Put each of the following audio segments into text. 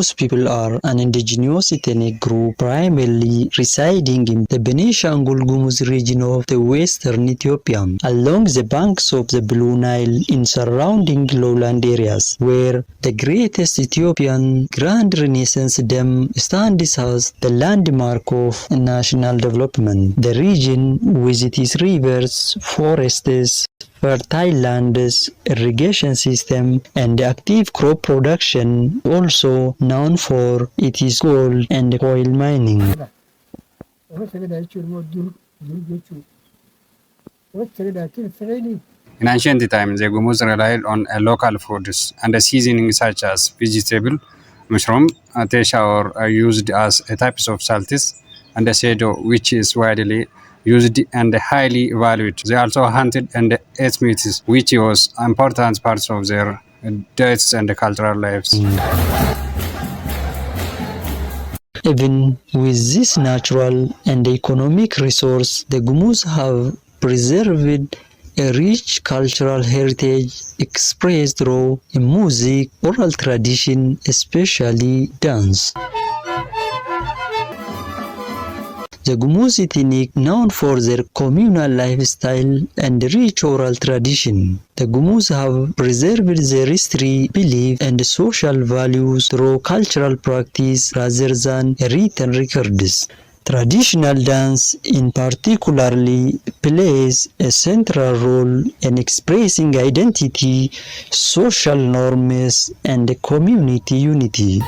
Gumuz people are an indigenous ethnic group primarily residing in the Benishangul Gumuz region of the western Ethiopia, along the banks of the Blue Nile in surrounding lowland areas, where the greatest Ethiopian Grand Renaissance Dam stands as the landmark of national development. The region, with its rivers, forests, fertile lands, irrigation system, and active crop production, also known for its gold and oil mining. In ancient times, the Gumuz relied on local foods and seasonings such as vegetable, mushroom, tesha, or used as types of salts, and sedo, which is widely used and highly valued. They also hunted and ate meat, which was important parts of their diets and cultural lives. Even with this natural and economic resource, the Gumuz have preserved a rich cultural heritage expressed through music, oral tradition, especially dance. The Gumuz ethnic known for their communal lifestyle and rich oral tradition. The Gumuz have preserved their history, belief, and social values through cultural practice rather than written records. Traditional dance in particularly plays a central role in expressing identity, social norms, and community unity.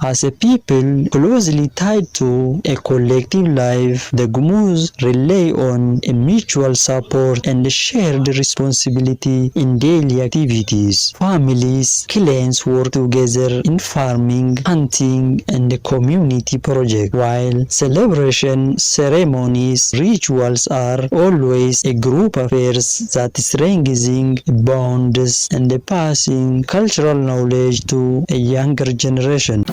As a people closely tied to a collective life, the Gumuz rely on a mutual support and shared responsibility in daily activities. Families, clans work together in farming, hunting, and community projects, while celebration ceremonies, rituals are always a group affairs that strengthen bonds and passing cultural knowledge to a younger generation.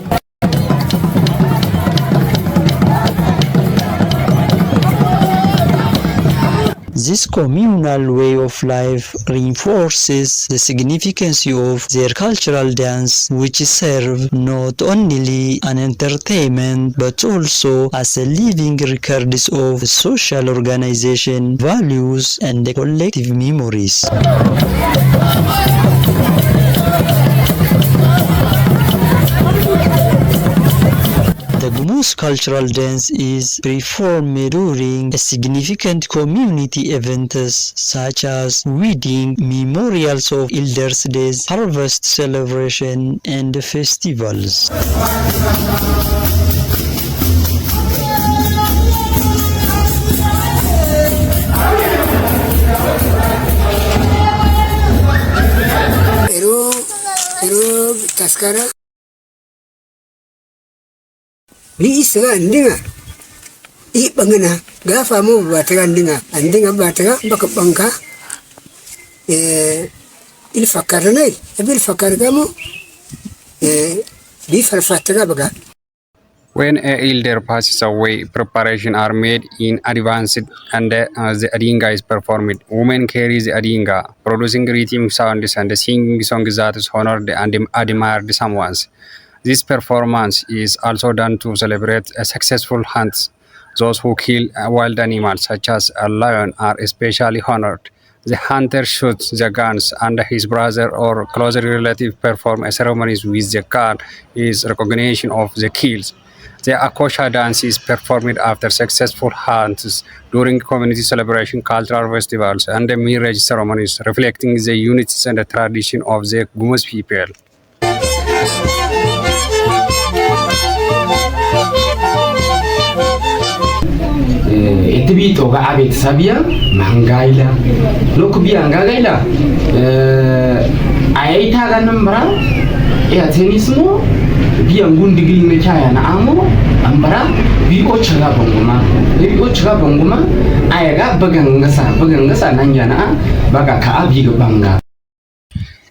This communal way of life reinforces the significance of their cultural dance, which serve not only an entertainment but also as a living record of social organization, values, and collective memories. The Gumuz cultural dance is performed during significant community events such as wedding, memorials of elders' days, harvest celebration, and festivals. Ni isra ndinga I bangana gafa mu batira ndinga batira baka banka il fakarna bil fakar gamu bi farfatira baga. When an elder passes away, preparations are made in advance and the adinga is performed. Women carry the adinga, producing rhythm sounds and singing songs that honor and admire someone. This performance is also done to celebrate a successful hunt. Those who kill wild animals such as a lion are especially honored. The hunter shoots the guns and his brother or closer relative perform ceremonies with the gun is recognition of the kills. The Akosha dance is performed after successful hunts during community celebration, cultural festivals, and the marriage ceremonies, reflecting the unity and the tradition of the Gumuz people. Itibito ga abit sabia mangaila lokubia ngagaila aita ga nambra ya tenismo biya ngundigil ne chaya na amo ambara bi ochra bonguma ayaga bagangasa nanya na baga ka abi ga banga.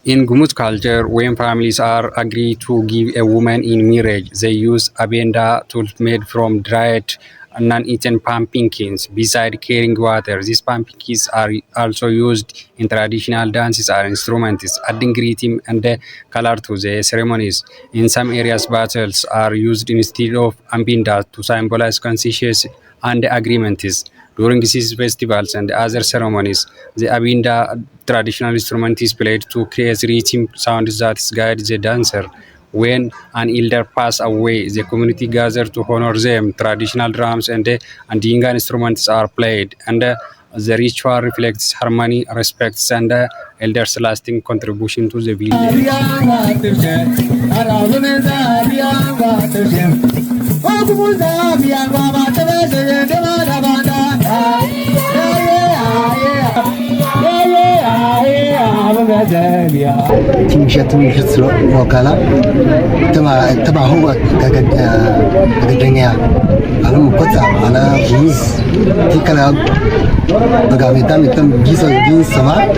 In Gumuz culture, when families are agreed to give a woman in marriage, they use abenda tools made from dried non-eaten pumpkins beside carrying water. These pumpkins are also used in traditional dances or instruments, adding rhythm and color to the ceremonies. In some areas, battles are used instead of ambinda to symbolize conscience and agreements. During these festivals and other ceremonies, the abinda traditional instrument is played to create rhythm sounds that guide the dancer. When an elder pass away, the community gather to honor them. Traditional drums and dinga instruments are played, and the ritual reflects harmony, respect, and elders' lasting contribution to the village. تمشي وكالة تبع هو كجدنيا على مقطع على بوز تكلا بقامي تام جيسو جين سما.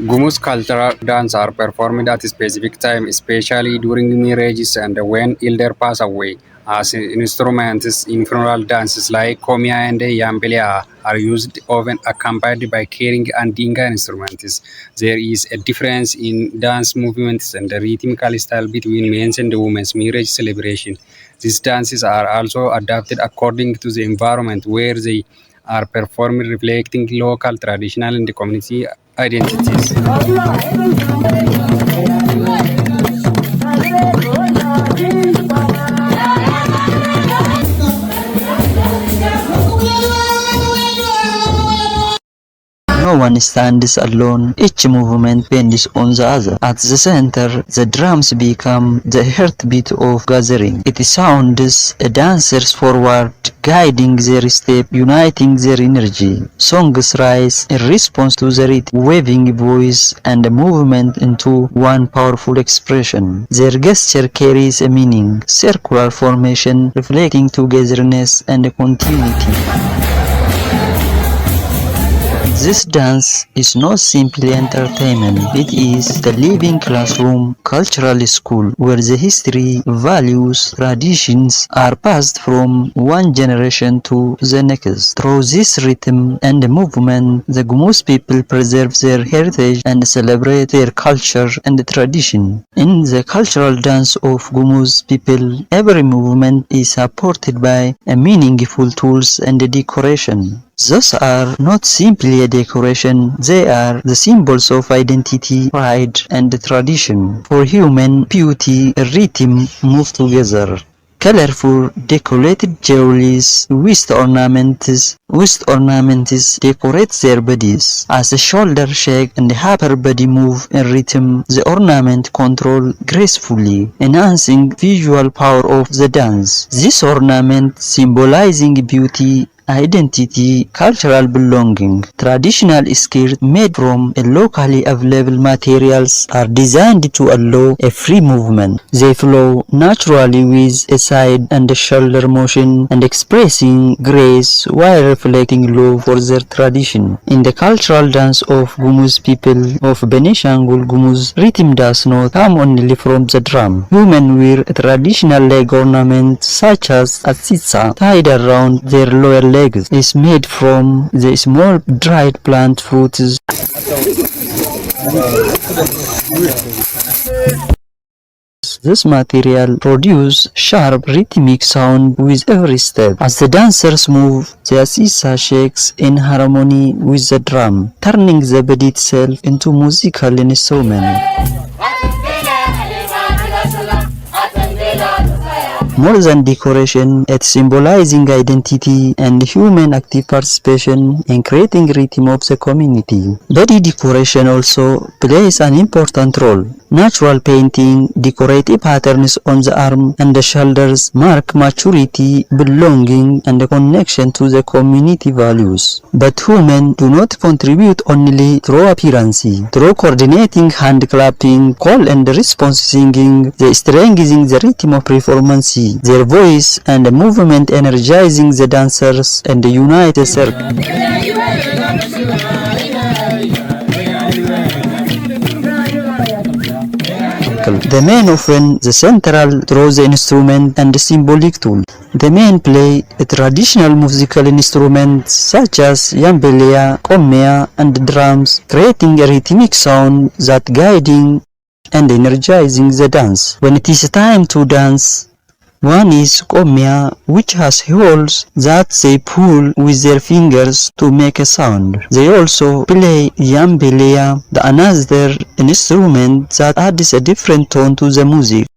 Gumus cultural dance are performed at a specific time, especially during marriages and when elder pass away. As instruments in funeral dances like komia and yambelia are used, often accompanied by carrying and dinga instruments. There is a difference in dance movements and the rhythmical style between men's and women's marriage celebration. These dances are also adapted according to the environment where they are performed, reflecting local, traditional, and community identities. No one stands alone, each movement depends on the other. At the center, the drums become the heartbeat of gathering. It sounds the dancers forward, guiding their step, uniting their energy. Songs rise in response to the rhythm, waving voice and movement into one powerful expression. Their gesture carries a meaning, circular formation, reflecting togetherness and continuity. This dance is not simply entertainment, it is the living classroom, cultural school, where the history, values, traditions are passed from one generation to the next. Through this rhythm and movement, the Gumus people preserve their heritage and celebrate their culture and tradition. In the cultural dance of Gumus people, every movement is supported by a meaningful tools and decoration. Those are not simply a decoration, they are the symbols of identity, pride, and tradition. For human beauty, rhythm move together. Colorful decorated jewelries with ornaments decorate their bodies. As the shoulder shake and the upper body move in rhythm, the ornament control gracefully, enhancing visual power of the dance. This ornament symbolizing beauty, identity, cultural belonging. Traditional skirts made from locally available materials are designed to allow a free movement. They flow naturally with a side and a shoulder motion and expressing grace while reflecting love for their tradition. In the cultural dance of Gumus people of Benishangul Gumus, rhythm does not come only from the drum. Women wear traditional leg ornaments such as a tsitsa tied around their lower legs. Is made from the small dried plant fruits. This material produces sharp rhythmic sound with every step. As the dancers move, the sisa shakes in harmony with the drum, turning the body itself into a musical instrument. More than decoration, it's symbolizing identity and human active participation in creating rhythm of the community. Body decoration also plays an important role. Natural painting, decorative patterns on the arm and the shoulders mark maturity, belonging, and connection to the community values. But women do not contribute only through appearance. Through coordinating hand clapping, call and response singing, they strengthen the rhythm of performance. Their voice and movement energizing the dancers and unite the circle. The men often the central through the instrument and the symbolic tool. The men play a traditional musical instruments such as yambelea, kommea, and drums, creating a rhythmic sound that guiding and energizing the dance. When it is time to dance, one is kommea, which has holes that they pull with their fingers to make a sound. They also play yambelea, the another instrument that adds a different tone to the music.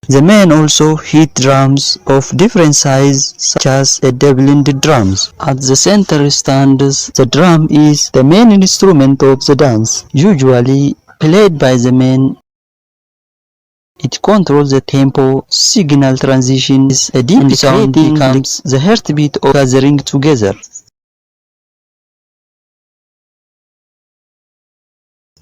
The men also hit drums of different size, such as a double-ended drums. At the center stands the drum is the main instrument of the dance, usually played by the men. It controls the tempo, signal transitions, a deep sound becomes the heartbeat of gathering together.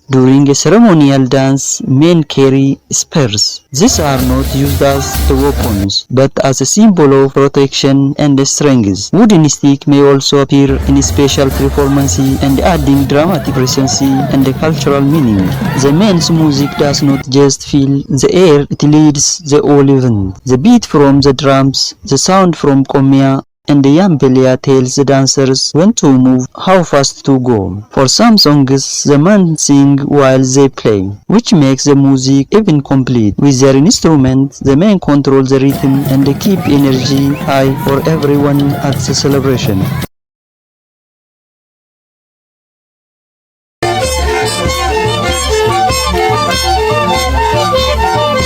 During a ceremonial dance, men carry spears. These are not used as weapons, but as a symbol of protection and strength. Wooden stick may also appear in special performances and adding dramatic presence and cultural meaning. The men's music does not just fill the air, it leads the whole event. The beat from the drums, the sound from kommea, and the yambelea tells the dancers when to move, how fast to go. For some songs, the men sing while they play, which makes the music even complete. With their instrument, the men control the rhythm and keep energy high for everyone at the celebration.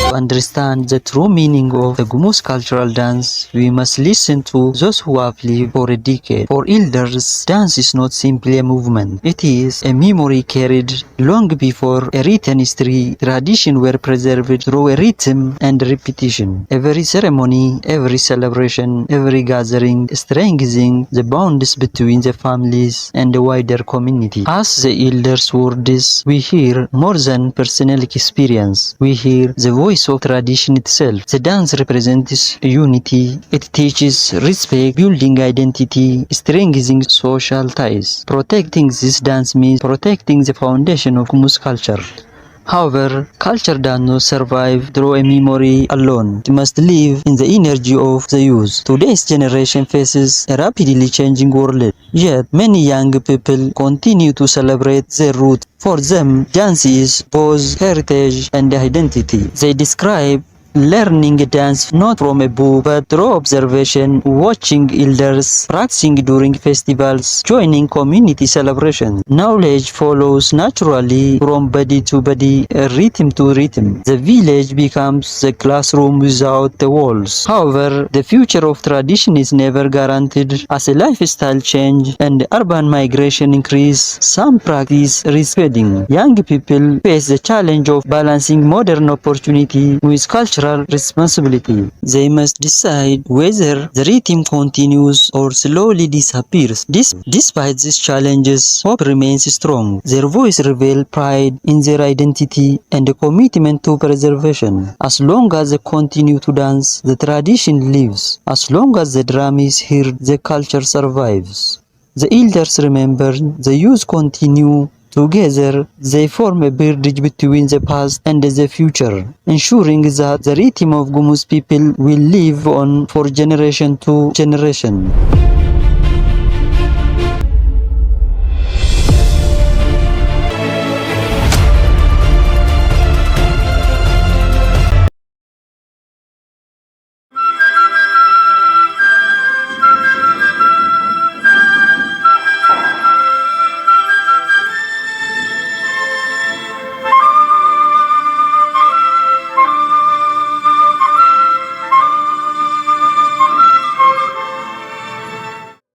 To understand the true meaning of the Gumus cultural dance, we must listen to those who have lived for a decade. For elders, dance is not simply a movement. It is a memory carried long before a written history. Tradition were preserved through a rhythm and repetition. Every ceremony, every celebration, every gathering, strengthening the bonds between the families and the wider community. As the elders' words, we hear more than personal experience. We hear the voice of tradition itself. The dance represents unity. It teaches respect, building identity, strengthening social ties. Protecting this dance means protecting the foundation of Gumus culture. However, culture does not survive through a memory alone. It must live in the energy of the youth. Today's generation faces a rapidly changing world, yet many young people continue to celebrate their roots. For them, dance is both heritage and identity. They describe learning a dance not from a book but through observation, watching elders, practicing during festivals, joining community celebrations. Knowledge follows naturally from body to body, rhythm to rhythm. The village becomes the classroom without the walls. However, the future of tradition is never guaranteed. As a lifestyle change and urban migration increase, some practice risk fading. Young people face the challenge of balancing modern opportunity with cultural responsibility. They must decide whether the rhythm continues or slowly disappears. Despite these challenges, hope remains strong. Their voice reveals pride in their identity and a commitment to preservation. As long as they continue to dance, the tradition lives. As long as the drum is heard, the culture survives. The elders remember, the youth continue. Together, they form a bridge between the past and the future, ensuring that the rhythm of Gumus people will live on for generation to generation.